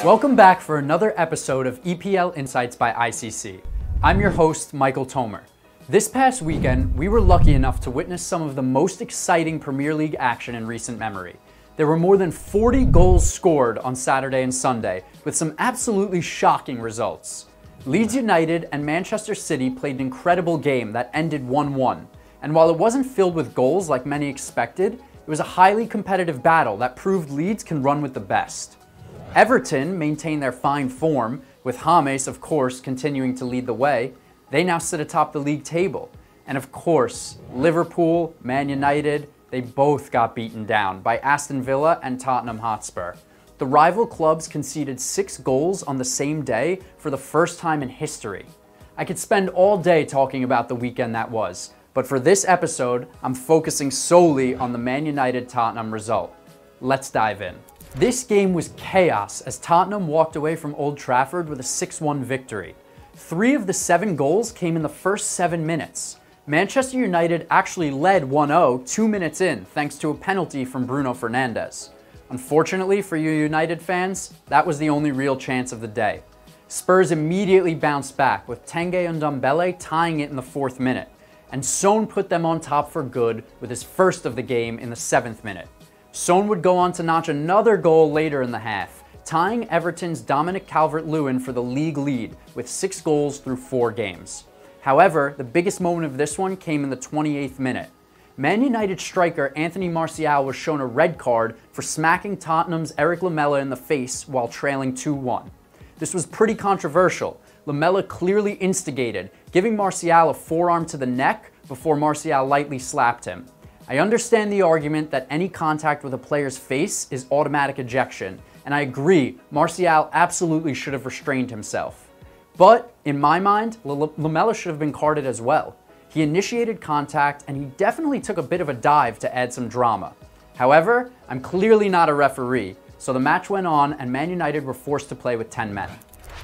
Welcome back for another episode of EPL Insights by ICC. I'm your host, Michael Tomer. This past weekend, we were lucky enough to witness some of the most exciting Premier League action in recent memory. There were more than 40 goals scored on Saturday and Sunday, with some absolutely shocking results. Leeds United and Manchester City played an incredible game that ended 1-1, and while it wasn't filled with goals like many expected, it was a highly competitive battle that proved Leeds can run with the best. Everton maintained their fine form, with James, of course, continuing to lead the way. They now sit atop the league table. And of course, Liverpool, Man United, they both got beaten down by Aston Villa and Tottenham Hotspur. The rival clubs conceded 6 goals on the same day for the first time in history. I could spend all day talking about the weekend that was, but for this episode, I'm focusing solely on the Man United-Tottenham result. Let's dive in. This game was chaos as Tottenham walked away from Old Trafford with a 6-1 victory. 3 of the 7 goals came in the first 7 minutes. Manchester United actually led 1-0 2 minutes in thanks to a penalty from Bruno Fernandes. Unfortunately for you United fans, that was the only real chance of the day. Spurs immediately bounced back with Tanguy Ndombele tying it in the 4th minute, and Son put them on top for good with his first of the game in the 7th minute. Son would go on to notch another goal later in the half, tying Everton's Dominic Calvert-Lewin for the league lead with 6 goals through 4 games. However, the biggest moment of this one came in the 28th minute. Man United striker Anthony Martial was shown a red card for smacking Tottenham's Eric Lamela in the face while trailing 2-1. This was pretty controversial. Lamela clearly instigated, giving Martial a forearm to the neck before Martial lightly slapped him. I understand the argument that any contact with a player's face is automatic ejection, and I agree, Martial absolutely should have restrained himself. But, in my mind, Lamela should have been carded as well. He initiated contact, and he definitely took a bit of a dive to add some drama. However, I'm clearly not a referee, so the match went on and Man United were forced to play with 10 men.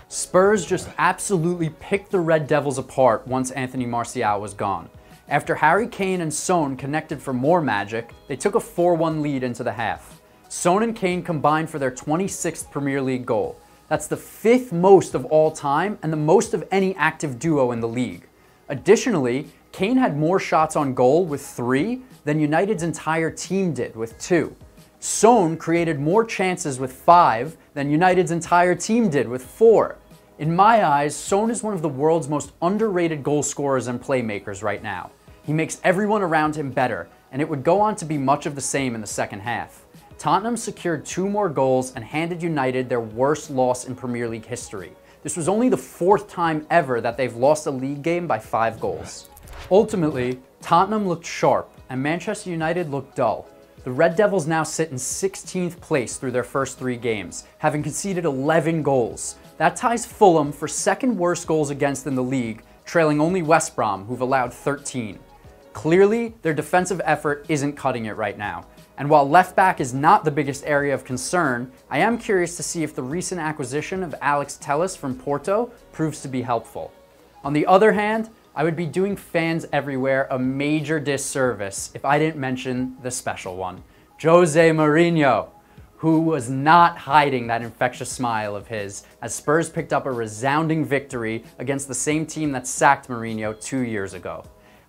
Spurs just absolutely picked the Red Devils apart once Anthony Martial was gone. After Harry Kane and Son connected for more magic, they took a 4-1 lead into the half. Son and Kane combined for their 26th Premier League goal. That's the 5th most of all time and the most of any active duo in the league. Additionally, Kane had more shots on goal with 3 than United's entire team did with 2. Son created more chances with 5 than United's entire team did with 4. In my eyes, Son is one of the world's most underrated goal scorers and playmakers right now. He makes everyone around him better, and it would go on to be much of the same in the second half. Tottenham secured 2 more goals and handed United their worst loss in Premier League history. This was only the 4th time ever that they've lost a league game by 5 goals. Ultimately, Tottenham looked sharp and Manchester United looked dull. The Red Devils now sit in 16th place through their first 3 games, having conceded 11 goals. That ties Fulham for 2nd worst goals against in the league, trailing only West Brom, who've allowed 13. Clearly, their defensive effort isn't cutting it right now. And while left back is not the biggest area of concern, I am curious to see if the recent acquisition of Alex Telles from Porto proves to be helpful. On the other hand, I would be doing fans everywhere a major disservice if I didn't mention the special one, Jose Mourinho, who was not hiding that infectious smile of his as Spurs picked up a resounding victory against the same team that sacked Mourinho 2 years ago.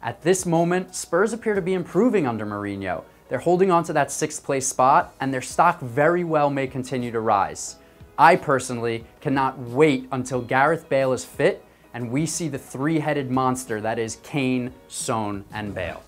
At this moment, Spurs appear to be improving under Mourinho. They're holding on to that 6th place spot, and their stock very well may continue to rise. I personally cannot wait until Gareth Bale is fit and we see the 3-headed monster that is Kane, Son, and Bale.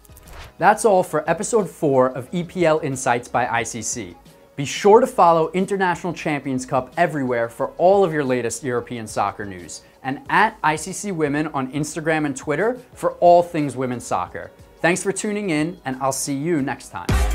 That's all for episode 4 of EPL Insights by ICC. Be sure to follow International Champions Cup everywhere for all of your latest European soccer news, and at ICC Women on Instagram and Twitter for all things women's soccer. Thanks for tuning in, and I'll see you next time.